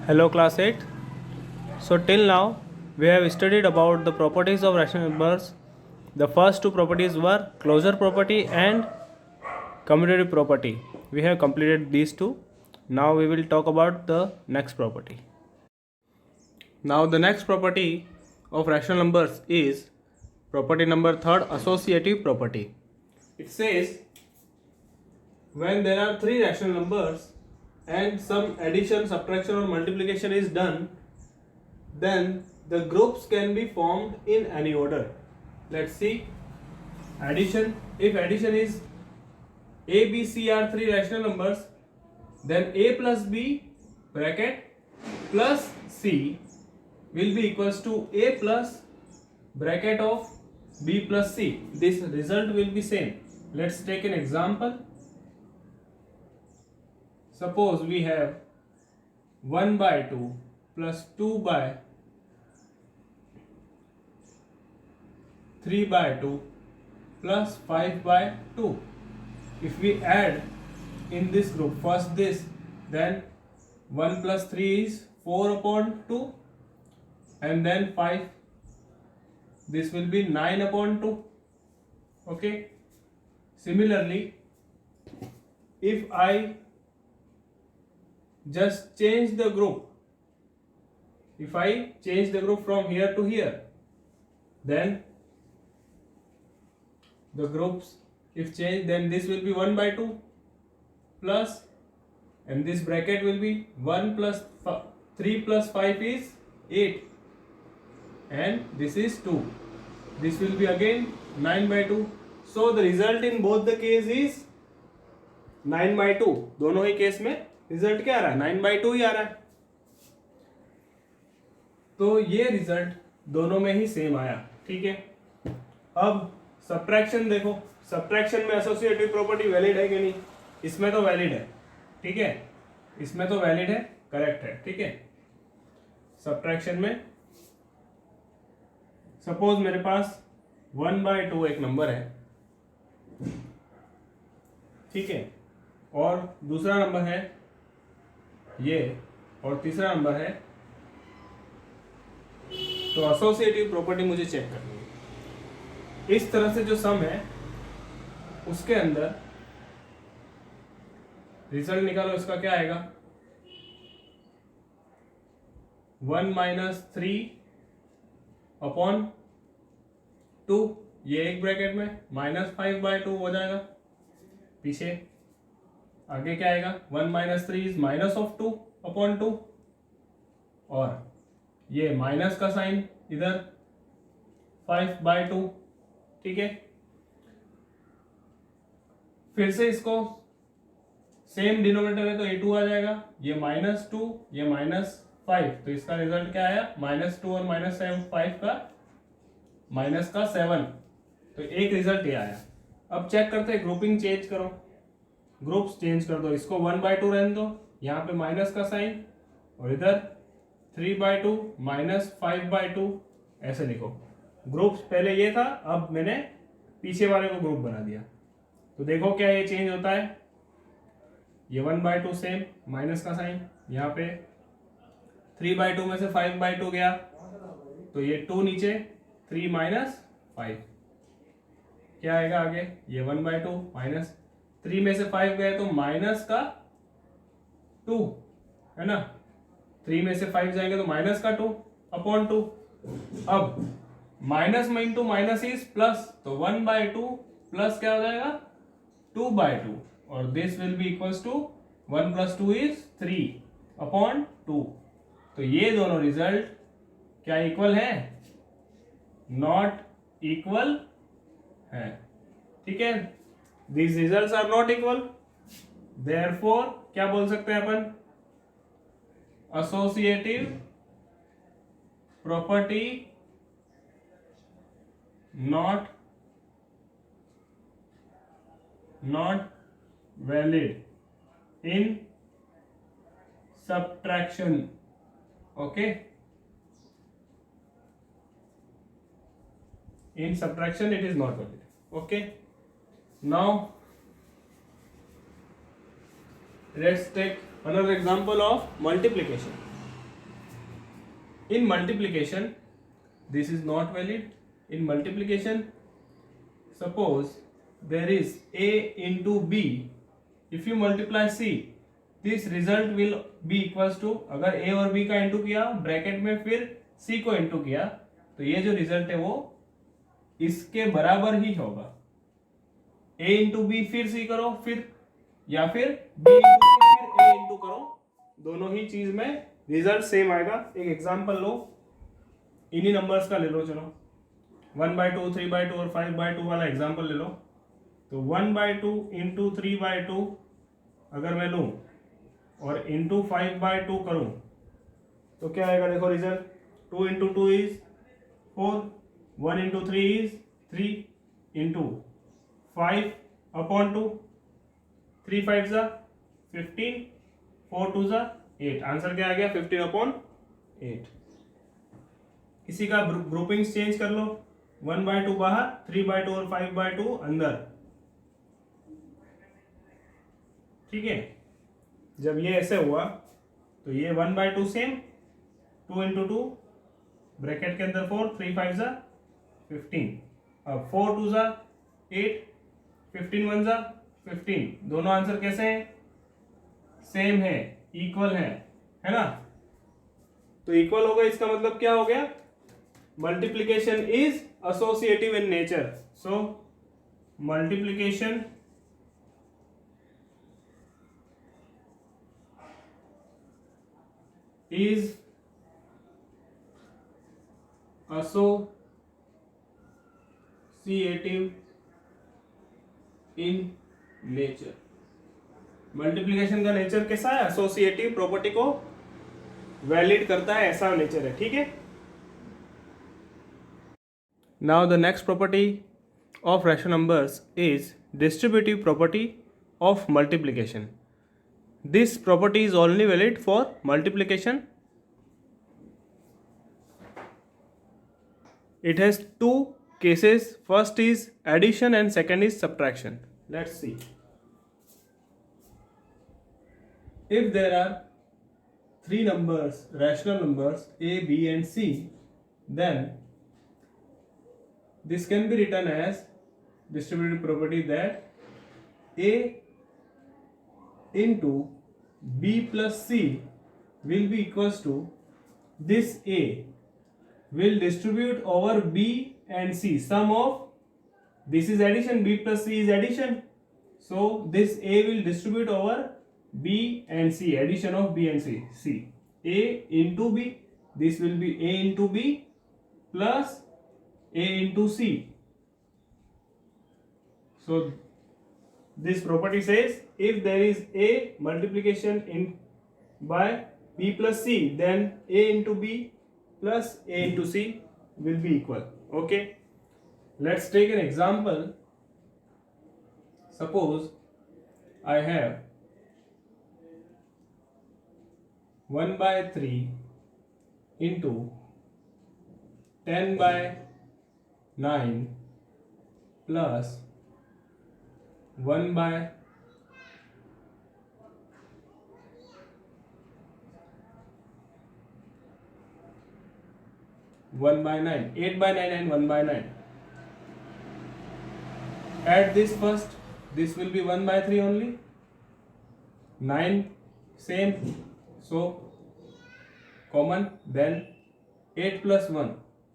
Hello class 8. So till now we have studied about the properties of rational numbers. The first two properties were closure property and commutative property. We have completed these two. Now we will talk about the next property. Now the next property of rational numbers is property number third, associative property. It says when there are three rational numbers and some addition, subtraction or multiplication is done, then the groups can be formed in any order. Let's see. Addition. If addition is A, B, C are three rational numbers, then A plus B bracket plus C will be equals to A plus bracket of B plus C. This result will be same. Let's take an example. Suppose we have 1 by 2 plus 2 by 3 by 2 plus 5 by 2. If we add in this group first this, then 1 plus 3 is 4 upon 2 and then 5, this will be 9 upon 2. Okay. Similarly, if I just change the group, if I change the group from here to here, then the groups if change, then this will be 1 by 2 plus, and this bracket will be 1 plus 3 plus 5 is 8 and this is 2. This will be again 9 by 2. So the result in both the case is 9 by 2. दोनों ही case में result क्या आ रहा है? 9 by 2 ही आ रहा है. तो ये result दोनों में ही सेम आया. ठीक है. अब सब्ट्रैक्शन देखो. सब्ट्रैक्शन में एसोसिएटिव प्रॉपर्टी वैलिड है कि नहीं? इसमें तो वैलिड है. ठीक है. इसमें तो वैलिड है, करेक्ट है. ठीक है. सब्ट्रैक्शन में सपोज मेरे पास 1 by 2 एक नंबर है. ठीक है. और दूसरा नंबर है ये और तीसरा नंबर है. तो एसोसिएटिव प्रॉपर्टी मुझे चेक करनी है. इस तरह से जो सम है उसके अंदर रिजल्ट निकालो. इसका क्या आएगा? 1 माइनस 3 अपॉन 2, ये एक ब्रैकेट में माइनस 5 बाय 2 हो जाएगा. पीछे आगे क्या आएगा? 1 minus 3 is minus of 2 upon 2 और ये माइनस का साइन इधर 5 बाय 2. ठीक है. फिर से इसको सेम डिनोमिनेटर है तो a2 आ जाएगा. ये माइनस 2, ये माइनस 5, तो इसका रिजल्ट क्या आया? माइनस 2 और माइनस 5 का माइनस का 7. तो एक रिजल्ट ये आया. अब चेक करते हैं. ग्रुपिंग चेंज करो, ग्रुप्स चेंज कर दो. इसको 1 by 2 रहने दो. यहाँ पे माइनस का साइन और इधर 3 by 2 माइनस 5 by 2 ऐसे लिखो. ग्रुप्स पहले ये था, अब मैंने पीछे वाले को ग्रुप बना दिया. तो देखो क्या ये चेंज होता है. ये 1 by 2 सेम माइनस का साइन, यहाँ पे 3 by 2 में से 5 by 2 गया तो ये 2 नीचे, 3 माइनस 5 क्या आएगा आगे? ये 1 by 2 माइनस 3 में से 5 गए तो माइनस का 2 है ना. 3 में से 5 जाएंगे तो माइनस का 2 अपॉन 2. अब माइनस में इंटू माइनस इज प्लस, तो 1 by 2 प्लस क्या हो जाएगा? 2 by 2 और this will be equals to 1 plus 2 is 3 upon 2. तो ये दोनों रिजल्ट क्या इक्वल है? नॉट इक्वल है. ठीक है. These results are not equal. Therefore, क्या बोल सकते हैं अपन? Associative property not valid in subtraction. Okay. In subtraction, it is not valid. Okay. Now let's take another example of multiplication. In multiplication, this is not valid. In multiplication, suppose there is A into B. If you multiply C, this result will be equals to, अगर A और B का into किया bracket में फिर C को into किया तो ये जो रिजल्ट है वो इसके बराबर ही होगा. A इंटू बी फिर C करो फिर, या फिर B इंटू C फिर A इंटू करो, दोनों ही चीज में रिजल्ट सेम आएगा. एक एग्जांपल लो, इन्हीं नंबर्स का ले लो. चलो 1/2, 3/2 और 5/2 वाला एग्जांपल ले लो. तो 1/2 इंटू 3/2 अगर मैं लूं और इंटू 5/2 करूं तो क्या आएगा? देखो result, 2 into 2 is 4, 1 into 3 is 3 into 5/2, 3 5 जा 15, 4 2 जा 8. आंसर क्या आ गया? 15/8. इसी का ग्रुपिंग्स चेंज कर लो, 1/2 बाहर, 3/2 और 5/2 अंदर. ठीक है, जब ये ऐसे हुआ तो ये 1/2 सेम, 2 इंटू 2 ब्रैकेट के अंदर 4, 3 5 जा 15. अब 4 2 जा 8, 15 1 जा 15. दोनों आंसर कैसे हैं? सेम है, इक्वल है ना? तो इक्वल हो गया, इसका मतलब क्या हो गया? Multiplication is associative in nature. So multiplication is associative in nature. Multiplication का नेचर कैसा है? एसोसिएटिव, प्रॉपर्टी को वैलिड करता है, ऐसा नेचर है. ठीक है. Now the next property of rational numbers is distributive property of multiplication. This property is only valid for multiplication. It has two cases. First is addition and second is subtraction. Let's see. If there are three numbers, rational numbers A, B and C, then this can be written as distributive property that A into B plus C will be equals to this A will distribute over B and C. Sum of this is addition, B plus C is addition. So this A will distribute over B and C, addition of B and C. A into B, this will be A into B plus A into C. So this property says if there is A multiplication in by B plus C, then A into B plus A into C will be equal. Okay, let's take an example. Suppose I have 1/3 into 10/9 plus 1/9, 8/9 and 1/9. Add this first. This will be 1/3 only. 9 same, so common. Then 8 plus 1.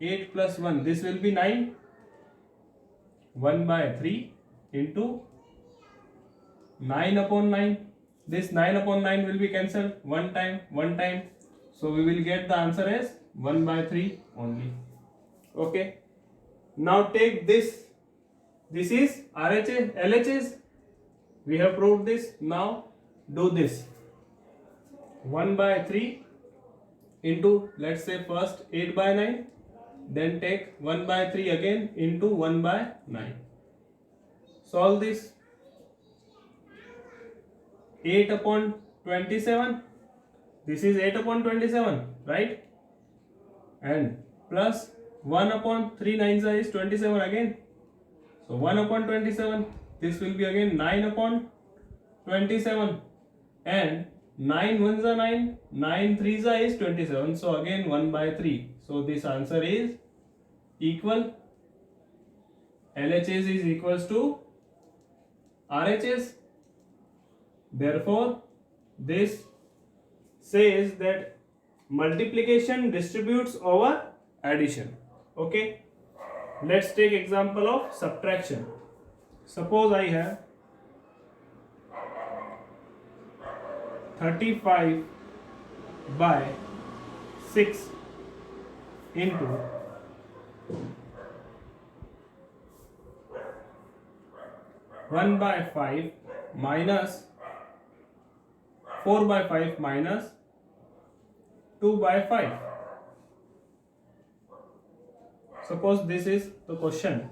8 plus 1. This will be 9. 1/3 into 9/9. This 9/9 will be cancelled one time, so we will get the answer as 1/3 only. Okay, now take this. This is RHS, LHS. We have proved this. Now do this. 1/3 into, let's say first 8/9, then take 1/3 again into 1/9. Solve this. 8/27. This is 8/27, right? And plus 1/3 9 is 27 again. So 1/27. This will be again 9/27. And 9 ones are 9, 9 threes are is 27. So again 1 by 3. So this answer is equal. LHS is equals to RHS. Therefore, this says that multiplication distributes over addition. Okay. Let's take example of subtraction. Suppose I have 35 by 6 into 1 by 5 minus 4 by 5 minus 2 by 5. Suppose this is the question.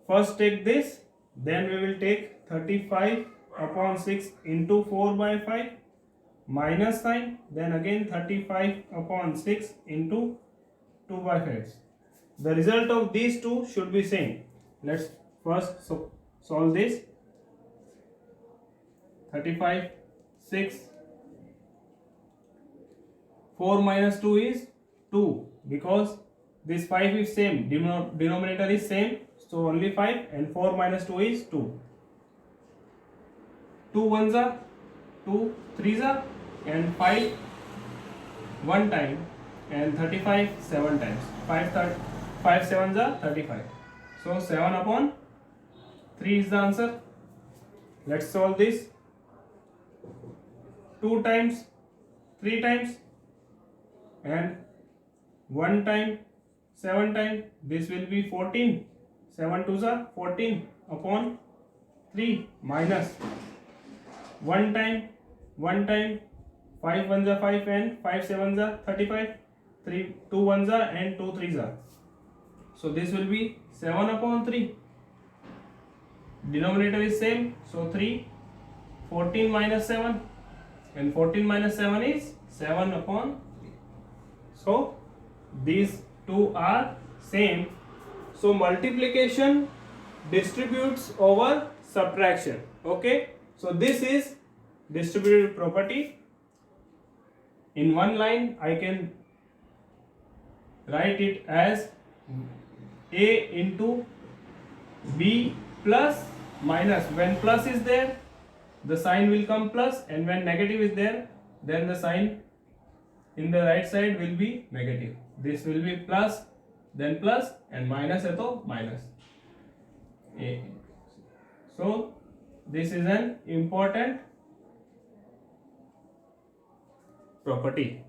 First take this, then we will take 35 upon 6 into 4 by 5 minus sign, then again 35 upon 6 into 2 by 5. The result of these two should be same. Let's first solve this. 35, 6, 4 minus 2 is 2, because this 5 is same, denominator is same, so only 5, and 4 minus 2 is 2. 2 ones are 2, 3s are, and 5 one time, and 35 7 times. 5 sevens are 35. So 7 upon 3 is the answer. Let's solve this. 2 times, 3 times, and 1 time, 7 times. This will be 14. 7 twos are 14 upon 3 minus 1 time, 5 ones are 5, and 5 sevens are 35. 2 ones are, and 2 threes are. So this will be 7 upon 3. Denominator is same, so 3. 14 minus 7, and 14 minus 7 is 7 upon 3. So these two are same. So multiplication distributes over subtraction. Okay, so this is distributive property. In one line I can write it as A into B plus minus. When plus is there, the sign will come plus, and when negative is there, then the sign in the right side will be negative. This will be plus, then plus, and minus है तो minus. A. So this is an important property.